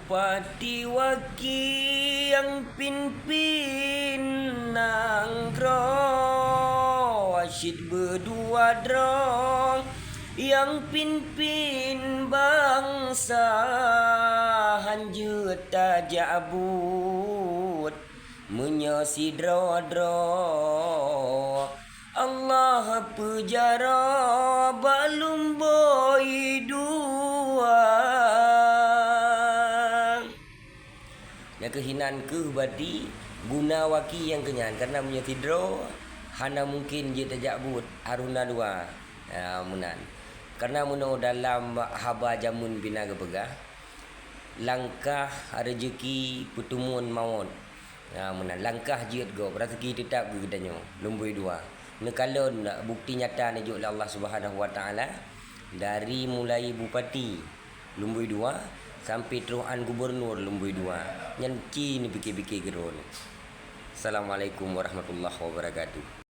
Bupati waki yang pimpin nanggro Wasyid berdua drong yang pimpin bangsa hanjut tajak abut menyasi dro-dro Allah pejara balum boy dua ya kehinaan ke badi guna waki yang kenyan karena punya tidro hana mungkin je tajak but aruna dua ya, munan karena muno dalam haba jamun bina gepegah langkah rezeki pertemuan maut ya, munan langkah jiat go rezeki tetap gedanyo lumbui dua nekala bukti nyata ni oleh Allah Subhanahu Wa Taala dari mulai bupati lumbui dua sampai terusan gubernur lumbui dua nyanci ni fikir-fikir gerun. Assalamualaikum warahmatullahi wabarakatuh.